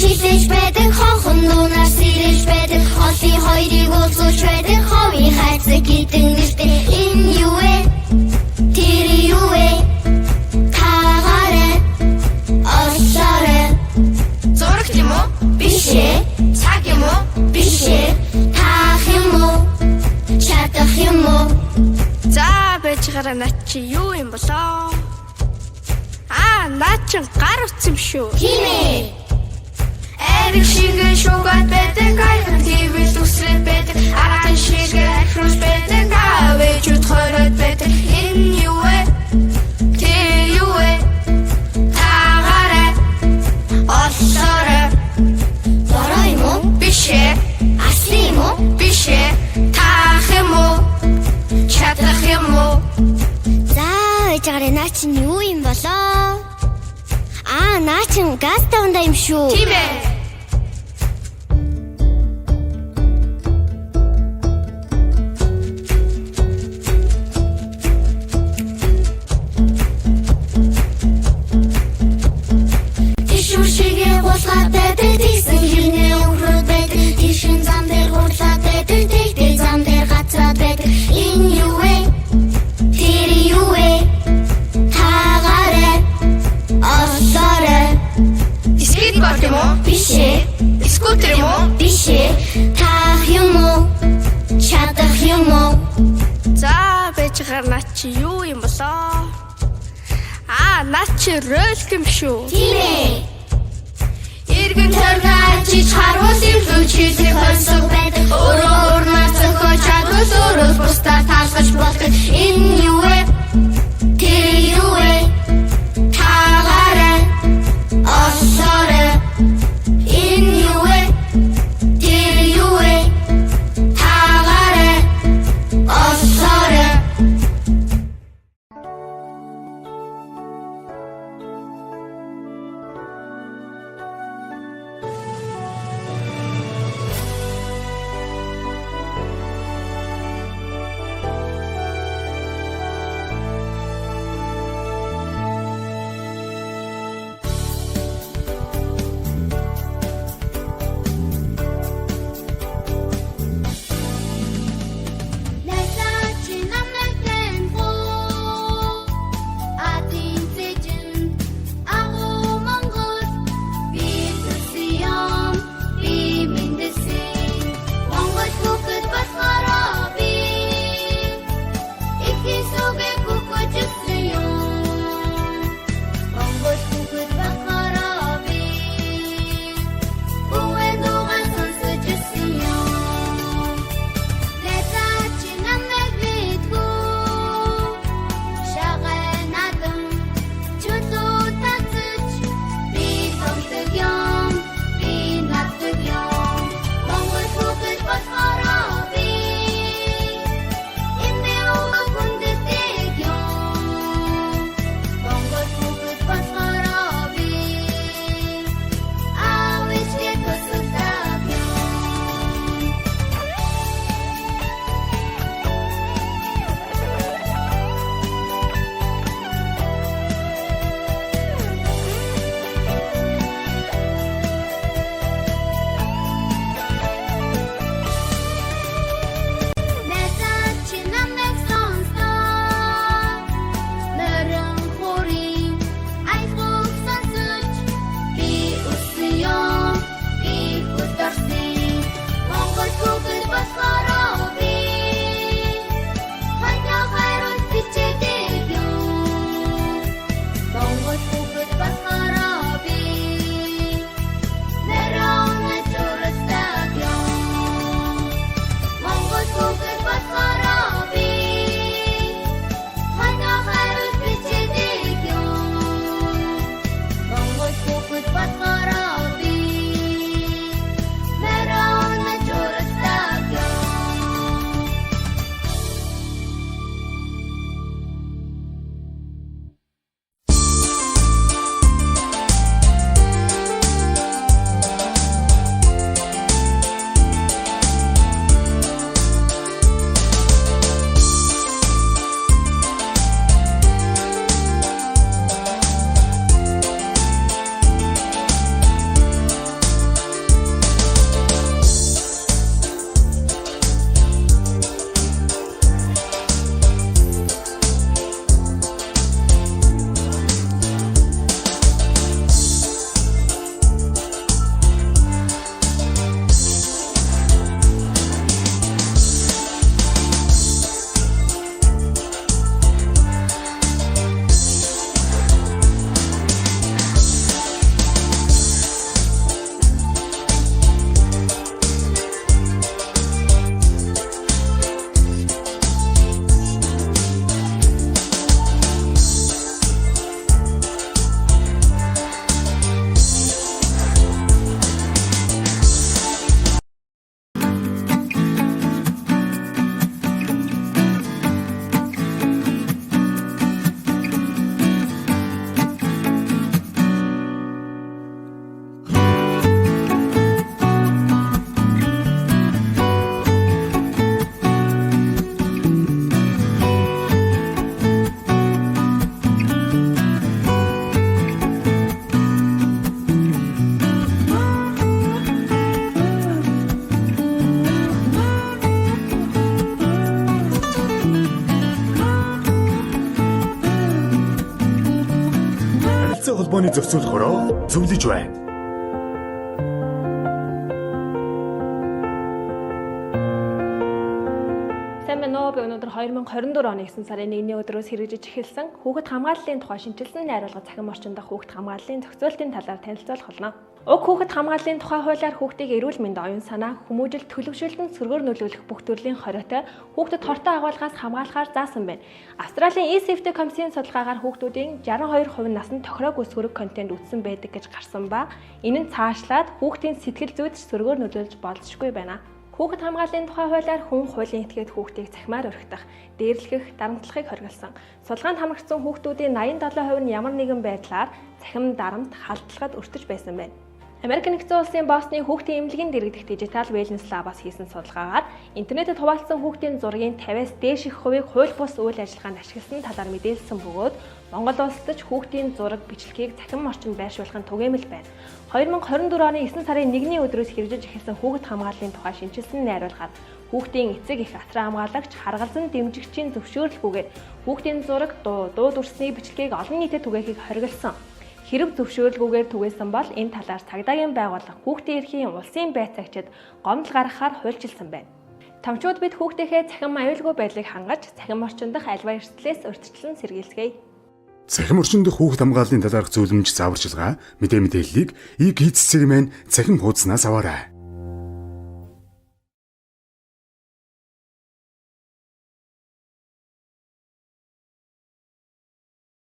Шилж байдаг хонхон дунаар сэрэж байдаг олон хоёрыг уулзууч байдаг ховын хайцаг гэдэг нэртэй энэ юу вэ? Тэр юу вэ? Тагаарэ олоорэ зураг юм уу? Биш ээ. Цаг юм уу? Биш ээ. Таах юм уу? Чадах юм уу? За байж гараа наа чи юу юм болоо? Наа чин гар утсан шүү. Тийм ээ. Эрик шиг шугат байдаг, айхан твил үсрээд байдаг, арахан шиг ахрууш байдаг, авэжүүд хороод байдаг. Энэ юу вэ? Тэр юу вэ? Тагаарэ олоорэ Бороо юм уу? биш ээ. Асли юм уу? Биш ээ. Таах юм уу? Чадах юм уу? За байж гараа наа чин юу юм болоо? Наа чин газ таванда юм шүү. Тийм ээ. Шүршигээ гуулгаад байдаг тийсэн хэрнээ өврөд байдаг тийшин зам дээр гуурлаад байдаг тэгтэй зам дээр гацраад байдаг энэ юу вэ? Тэр юу вэ? Тагаарэ олоорэ Скейтборд юм уу? биш ээ. Скутер юм уу? Биш ээ. Таах юм уу? Чадах юм уу? За байж гараа наа чи юу юм болоо? Наа чи ролик юм шүү. Тийм ээ. Иргэн Төрнөө чиж харуул юм хүчтэй хонсог байдаг өөрөө урнаас зөхөө чадвал өөрөө бусдаар таалгаж болдог энэ юу вэ? Тэр юу вэ? Тагаарэ олоорэ энэ юу вэ? Тэр юу вэ? Тагаарэ олоорэ холбооны зохицуулахороо зөвлөж байна. Сайн байна уу? Би өнөөдөр 2024 оны 9 сарын 1-ний өдрөөс хэрэгжиж эхэлсэн хүүхэд хамгааллын тухай шинжилсэн найруулга цахим орчинд дах хүүхэд хамгааллын зохицуултын талаар танилцуулах болно. Уг хүүхэд хамгааллын тухай хуулиар хүүхдийг эрүүл мэнд, оюун санаа, хүмүүжил, төлөвшөлтөнд сөргөөр нөлөөлөх бүх төрлийн хориотой хүүхдэд хортой агуулгаас хамгаалахаар заасан байна. Австралийн eSafety комиссийн судалгаагаар хүүхдүүдийн 62% насанд тохироогүй сөрөг контент үзсэн байдаг гэж гарсан ба энэ нь цаашлаад хүүхдийн сэтгэл зүйд сөргөөр нөлөөлж болзошгүй байна. Хүүхэд хамгааллын тухай хуулиар хүн хуулийн этгээд хүүхдийг цахимаар өргөх, дээрлэхэх, дарамтлахыг хориглосон. Судалгаанд хамрагдсан хүүхдүүдийн 87% нь ямар нэгэн байдлаар цахим, дарамт, халдлагад өртөж байсан байна. Америк нэгдсэн улсын Бостны хүүхдийн эмнэлгийн дэргэдэх Digital Wellness Lab-аас хийсэн судалгаагаар интернетэд хуваалцсан хүүхдийн зургийн 50-аас дээш их хувийг хууль бус үйл ажиллагаанд ашигласан талаар мэдээлсэн бөгөөд Монгол улсад ч хүүхдийн зураг бичлэгийг цахим орчинд байршуулахын түгээмэл байна. 2024 оны 9 сарын 1-ний өдрөөс хэрэгжиж эхэлсэн хүүхэд хамгааллын тухай шинжилсэн найруулгаар хүүхдийн эцэг эх атраа хамгаалагч харгалзан дэмжигчийн зөвшөөрлгүйгээр хүүхдийн зураг, дуу дүрсний бичлэгийг олон нийтэд түгээхийг хориглосон. Хэрэг зөвшөөрлгүйгээр түгээсэн бол энэ талаар цагдаагийн байгууллага хүүхдийн эрхийн улсын байцаагчид гомдол гаргахаар хуульчилсан байна. Томчууд бид хүүхдийнхээ цахим аюулгүй байдлыг хангаж, цахим орчин дах альва эрсдлээс урьдчилан сэргийлцгээе. Цахим орчин дах хүүхэд хамгааллын талаарх зөвлөмж зааварчилгаа мэдээллийг ИГ эцэцэг мэн цахим хуудаснаас аваарай.